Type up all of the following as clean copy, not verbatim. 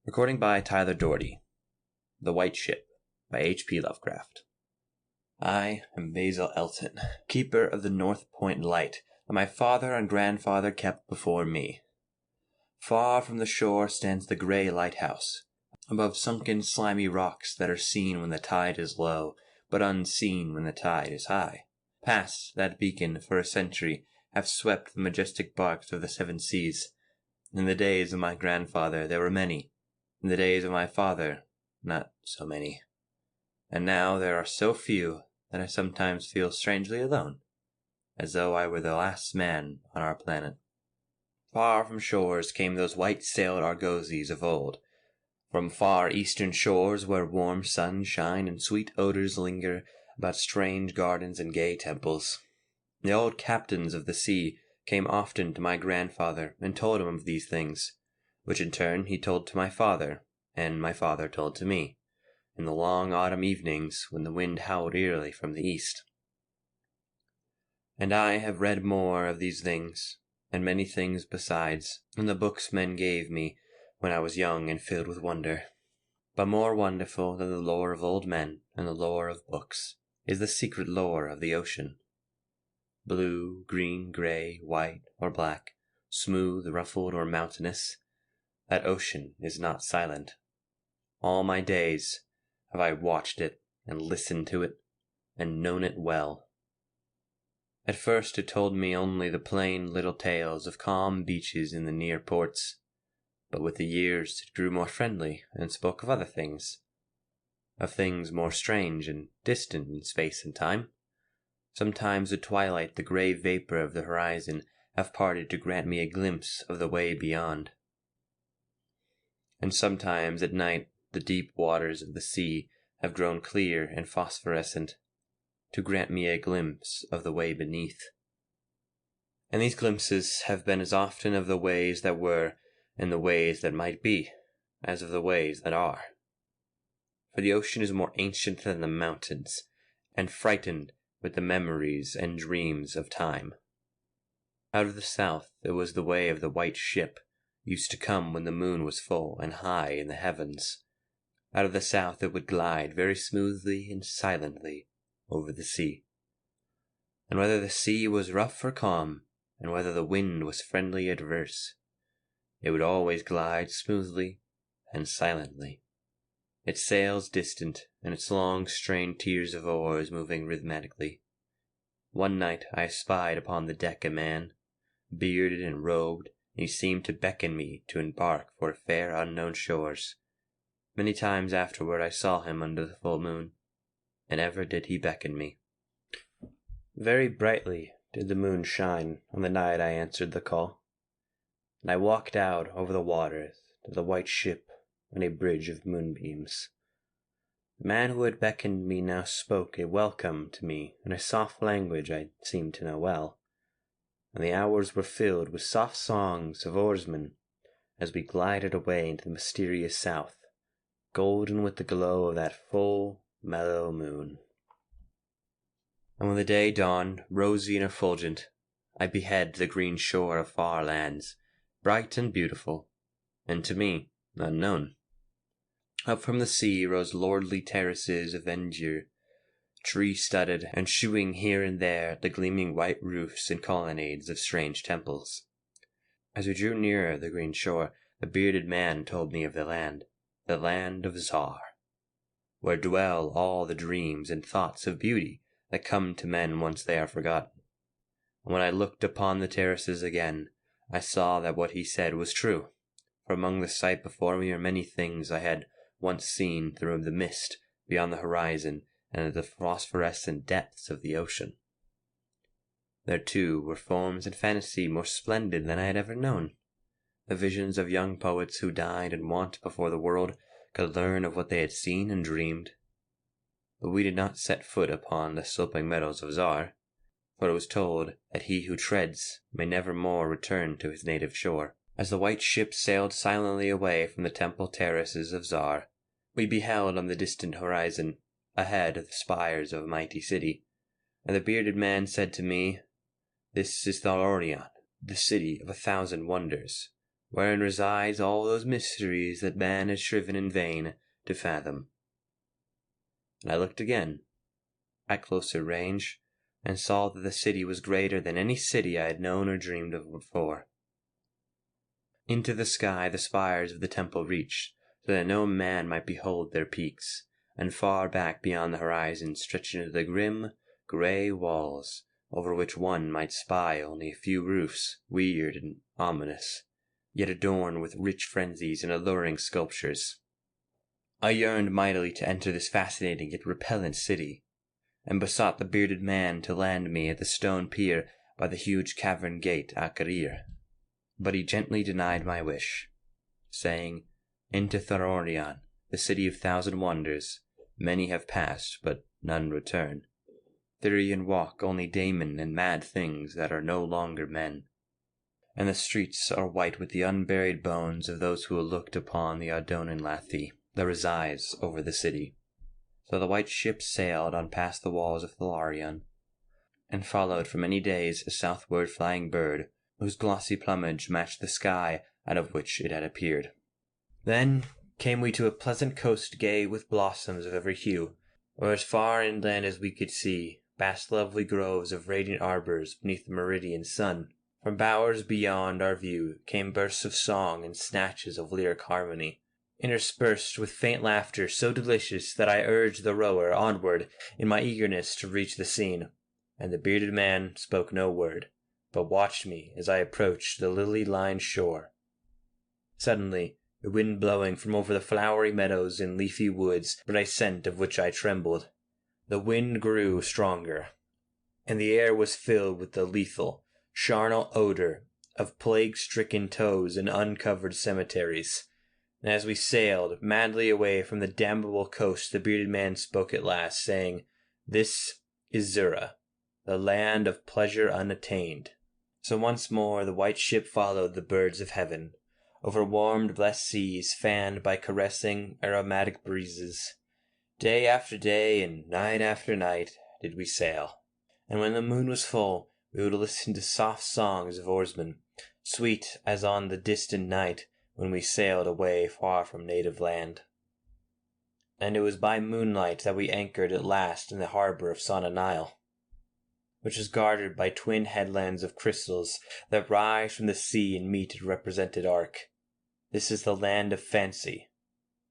Recording by Tyler Doherty. The White Ship by H.P. Lovecraft. I am Basil Elton, keeper of the North Point light that my father and grandfather kept before me. Far from the shore stands the grey lighthouse, above sunken slimy rocks that are seen when the tide is low, but unseen when the tide is high. Past that beacon for a century have swept the majestic barks of the seven seas. In the days of my grandfather there were many. In the days of my father, not so many. And now there are so few that I sometimes feel strangely alone, as though I were the last man on our planet. Far from shores came those white-sailed argosies of old, from far eastern shores where warm suns shine and sweet odors linger about strange gardens and gay temples. The old captains of the sea came often to my grandfather and told him of these things, which in turn he told to my father, and my father told to me, in the long autumn evenings when the wind howled eerily from the east. And I have read more of these things, and many things besides, in the books men gave me when I was young and filled with wonder. But more wonderful than the lore of old men and the lore of books is the secret lore of the ocean. Blue, green, grey, white, or black, smooth, ruffled, or mountainous, that ocean is not silent. All my days have I watched it and listened to it and known it well. At first it told me only the plain little tales of calm beaches in the near ports, but with the years it grew more friendly and spoke of other things, of things more strange and distant in space and time. Sometimes at twilight the grey vapour of the horizon have parted to grant me a glimpse of the way beyond. And sometimes at night the deep waters of the sea have grown clear and phosphorescent, to grant me a glimpse of the way beneath. And these glimpses have been as often of the ways that were and the ways that might be, as of the ways that are. For the ocean is more ancient than the mountains, and frightened with the memories and dreams of time. Out of the south it was the way of the white ship, used to come when the moon was full and high in the heavens. Out of the south it would glide very smoothly and silently over the sea. And whether the sea was rough or calm, and whether the wind was friendly or adverse, it would always glide smoothly and silently, its sails distant and its long strained tiers of oars moving rhythmically. One night I espied upon the deck a man, bearded and robed, and he seemed to beckon me to embark for fair unknown shores. Many times afterward I saw him under the full moon, and ever did he beckon me. Very brightly did the moon shine on the night I answered the call, and I walked out over the waters to the white ship on a bridge of moonbeams. The man who had beckoned me now spoke a welcome to me in a soft language I seemed to know well, and the hours were filled with soft songs of oarsmen as we glided away into the mysterious south, golden with the glow of that full, mellow moon. And when the day dawned, rosy and effulgent, I beheld the green shore of far lands, bright and beautiful, and to me unknown. Up from the sea rose lordly terraces of verdure, tree-studded, and shewing here and there the gleaming white roofs and colonnades of strange temples. As we drew nearer the green shore, the bearded man told me of the land of Zar, where dwell all the dreams and thoughts of beauty that come to men once they are forgotten. And when I looked upon the terraces again, I saw that what he said was true, for among the sight before me are many things I had once seen through the mist beyond the horizon and at the phosphorescent depths of the ocean. There, too, were forms and fantasy more splendid than I had ever known, the visions of young poets who died and want before the world could learn of what they had seen and dreamed. But we did not set foot upon the sloping meadows of Zar, for it was told that he who treads may never more return to his native shore. As the white ship sailed silently away from the temple terraces of Zar, we beheld on the distant horizon, ahead of the spires of a mighty city, and the bearded man said to me, "This is Thalorion, the city of 1,000 wonders, wherein resides all those mysteries that man has striven in vain to fathom. And I looked again, at closer range, and saw that the city was greater than any city I had known or dreamed of before. Into the sky the spires of the temple reached, so that no man might behold their peaks, and far back beyond the horizon stretched into the grim, grey walls, over which one might spy only a few roofs, weird and ominous, yet adorned with rich frenzies and alluring sculptures. I yearned mightily to enter this fascinating yet repellent city, and besought the bearded man to land me at the stone pier by the huge cavern gate Akarir. But he gently denied my wish, saying, "Into Tharorion, the city of thousand wonders, many have passed, but none return. Therein walk only daemon and mad things that are no longer men. And the streets are white with the unburied bones of those who looked upon the Ardonan Lathi that resides over the city." So the white ship sailed on past the walls of Thalarion, and followed for many days a southward flying bird, whose glossy plumage matched the sky out of which it had appeared. Then came we to a pleasant coast gay with blossoms of every hue, where as far inland as we could see, basked lovely groves of radiant arbours beneath the meridian sun. From bowers beyond our view came bursts of song and snatches of lyric harmony, interspersed with faint laughter so delicious that I urged the rower onward in my eagerness to reach the scene, and the bearded man spoke no word, but watched me as I approached the lily-lined shore. Suddenly, the wind blowing from over the flowery meadows and leafy woods brought a scent of which I trembled. The wind grew stronger, and the air was filled with the lethal, charnel odor of plague-stricken toads and uncovered cemeteries. And as we sailed madly away from the damnable coast, the bearded man spoke at last, saying, "This is Zura, the land of pleasure unattained." So once more the white ship followed the birds of heaven, over warmed blessed seas fanned by caressing aromatic breezes. Day after day and night after night did we sail, and when the moon was full we would listen to soft songs of oarsmen, sweet as on the distant night when we sailed away far from native land. And it was by moonlight that we anchored at last in the harbour of Sonanile, which is guarded by twin headlands of crystals that rise from the sea and meet at represented arc. This is the land of fancy,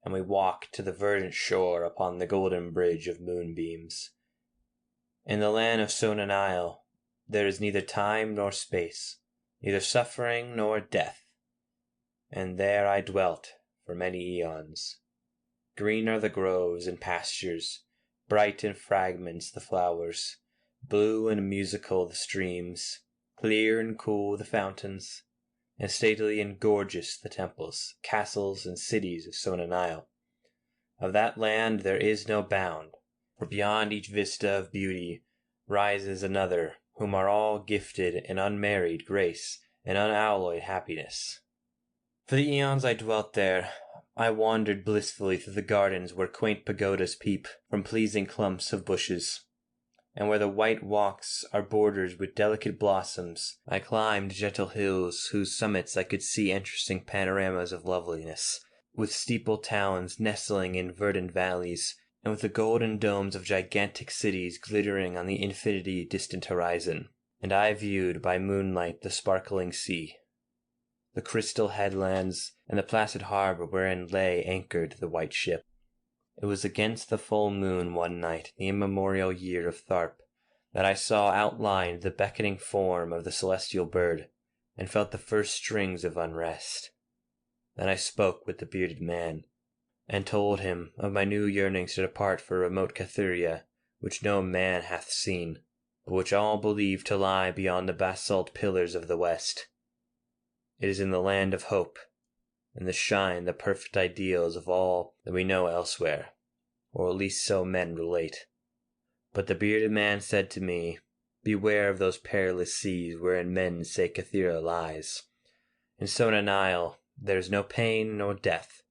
and we walk to the verdant shore upon the golden bridge of moonbeams. In the land of Sonanile there is neither time nor space, neither suffering nor death, and there I dwelt for many eons. Green are the groves and pastures, bright in fragments the flowers, blue and musical the streams, clear and cool the fountains, and stately and gorgeous the temples, castles, and cities of Sonanile. Of that land there is no bound, for beyond each vista of beauty rises another, whom are all gifted in unmarried grace and unalloyed happiness. For the eons I dwelt there, I wandered blissfully through the gardens where quaint pagodas peep from pleasing clumps of bushes, and where the white walks are bordered with delicate blossoms. I climbed gentle hills whose summits I could see interesting panoramas of loveliness, with steepled towns nestling in verdant valleys, and with the golden domes of gigantic cities glittering on the infinity distant horizon. And I viewed by moonlight the sparkling sea, the crystal headlands, and the placid harbour wherein lay anchored the white ship. It was against the full moon one night, the immemorial year of Tharp, that I saw outlined the beckoning form of the celestial bird, and felt the first strings of unrest. Then I spoke with the bearded man, and told him of my new yearnings to depart for remote Cathuria, which no man hath seen, but which all believe to lie beyond the basalt pillars of the west. It is in the land of hope, and the shine the perfect ideals of all that we know elsewhere, or at least so men relate. But the bearded man said to me, "Beware of those perilous seas wherein men say Cathira lies. In Sonanile there is no pain nor death,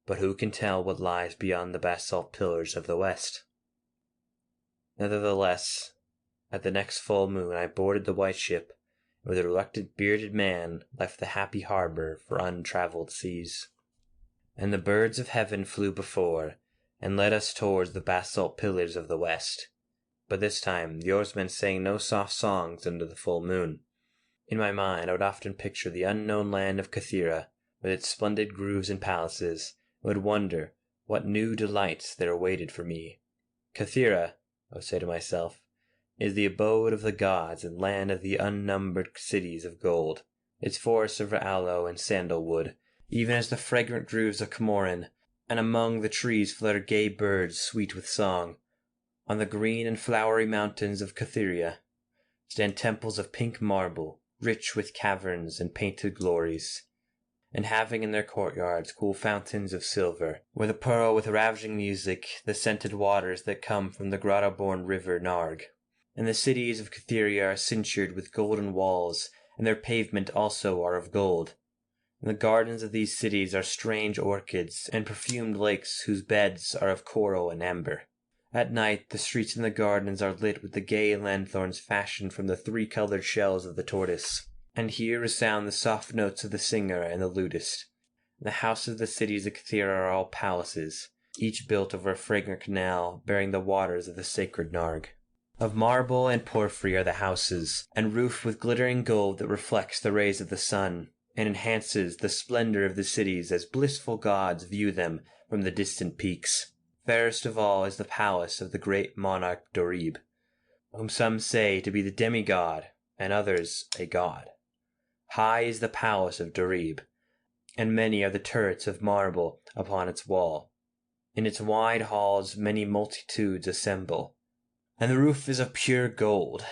but who can tell what lies beyond the basalt pillars of the west?" Nevertheless, at the next full moon I boarded the white ship, where the reluctant bearded man left the happy harbor for untraveled seas. And the birds of heaven flew before, and led us towards the basalt pillars of the west. But this time the oarsmen sang no soft songs under the full moon. In my mind I would often picture the unknown land of Cythera, with its splendid groves and palaces, and would wonder what new delights there awaited for me. Cythera, I would say to myself, is the abode of the gods and land of the unnumbered cities of gold. Its forests of aloe and sandalwood, even as the fragrant groves of Comorin, and among the trees flutter gay birds sweet with song. On the green and flowery mountains of Cytherea stand temples of pink marble, rich with caverns and painted glories, and having in their courtyards cool fountains of silver, where the purl with ravishing music the scented waters that come from the grotto-born river Narg. And the cities of Cytherea are cinctured with golden walls, and their pavement also are of gold. In the gardens of these cities are strange orchids and perfumed lakes whose beds are of coral and amber. At night the streets and the gardens are lit with the gay lanthorns fashioned from the three-colored shells of the tortoise, and here resound the soft notes of the singer and the lutist. The houses of the cities of Cythera are all palaces, each built over a fragrant canal bearing the waters of the sacred Narg. Of marble and porphyry are the houses, and roofed with glittering gold that reflects the rays of the sun, and enhances the splendor of the cities as blissful gods view them from the distant peaks. Fairest of all is the palace of the great monarch Dorib, whom some say to be the demigod, and others a god. High is the palace of Dorib, and many are the turrets of marble upon its wall. In its wide halls many multitudes assemble, and the roof is of pure gold,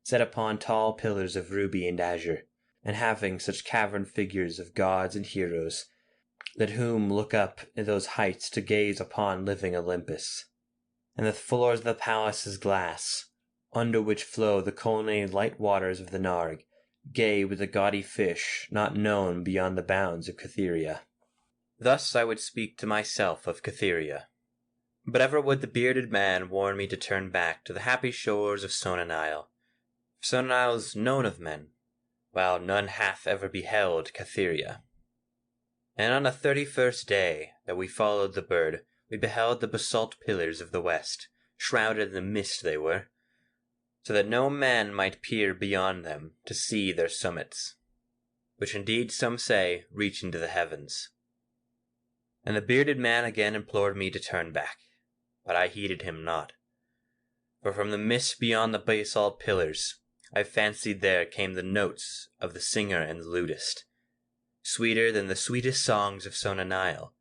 set upon tall pillars of ruby and azure, and having such cavern figures of gods and heroes, that whom look up in those heights to gaze upon living Olympus. And the floors of the palace is glass, under which flow the colonnaded light waters of the Narg, gay with the gaudy fish not known beyond the bounds of Cytherea. Thus I would speak to myself of Cytherea. But ever would the bearded man warn me to turn back to the happy shores of Sona Nyl. For Sona Nyl is known of men, while none hath ever beheld Cytherea. And on the 31st day that we followed the bird, we beheld the basalt pillars of the west, shrouded in the mist they were, so that no man might peer beyond them to see their summits, which indeed some say reach into the heavens. And the bearded man again implored me to turn back, but I heeded him not. For from the mist beyond the basalt pillars, I fancied there came the notes of the singer and the lutist, sweeter than the sweetest songs of Sona Nyl,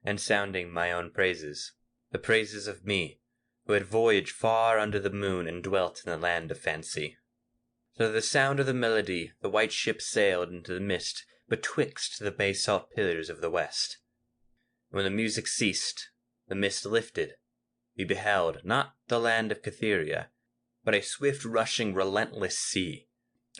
and sounding my own praises, the praises of me, who had voyaged far under the moon and dwelt in the land of fancy. So to the sound of the melody the white ship sailed into the mist betwixt the basalt pillars of the west. And when the music ceased, the mist lifted. We beheld not the land of Cytherea, but a swift rushing relentless sea,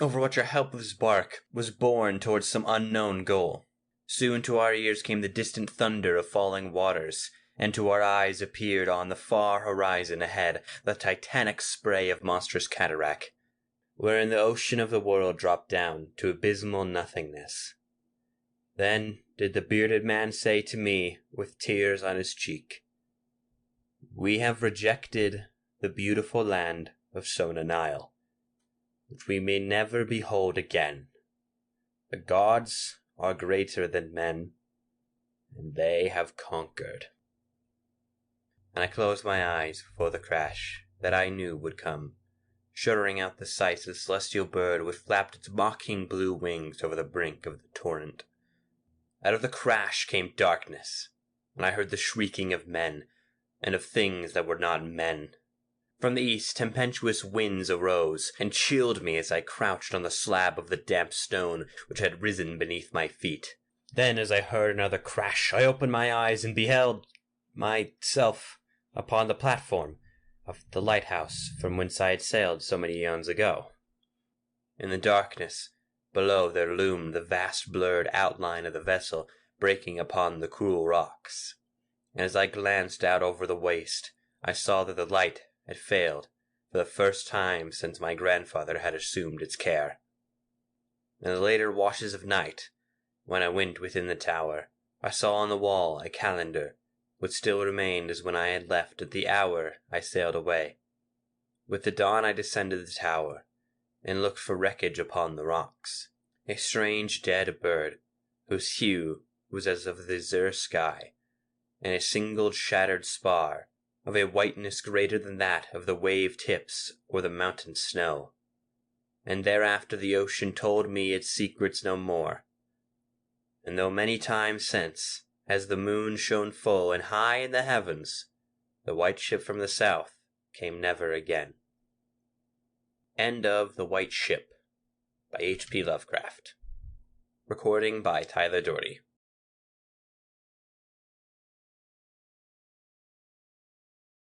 over which our helpless bark was borne towards some unknown goal. Soon to our ears came the distant thunder of falling waters, and to our eyes appeared on the far horizon ahead the titanic spray of monstrous cataract, wherein the ocean of the world dropped down to abysmal nothingness. Then did the bearded man say to me, with tears on his cheek, "We have rejected the beautiful land of Sona Nyl, which we may never behold again. The gods are greater than men, and they have conquered." And I closed my eyes before the crash that I knew would come, shuddering out the sight of the celestial bird which flapped its mocking blue wings over the brink of the torrent. Out of the crash came darkness, and I heard the shrieking of men, and of things that were not men. From the east tempestuous winds arose, and chilled me as I crouched on the slab of the damp stone which had risen beneath my feet. Then, as I heard another crash, I opened my eyes and beheld myself upon the platform of the lighthouse from whence I had sailed so many eons ago. In the darkness below there loomed the vast blurred outline of the vessel breaking upon the cruel rocks, and as I glanced out over the waste, I saw that the light had failed for the first time since my grandfather had assumed its care. In the later washes of night, when I went within the tower, I saw on the wall a calendar, which still remained as when I had left at the hour I sailed away. With the dawn I descended the tower, and looked for wreckage upon the rocks. A strange dead bird, whose hue was as of the azure sky, and a single shattered spar, of a whiteness greater than that of the wave tips or the mountain snow. And thereafter the ocean told me its secrets no more. And though many times since, as the moon shone full and high in the heavens, the white ship from the south came never again. End of The White Ship by H.P. Lovecraft. Recording by Tyler Doherty.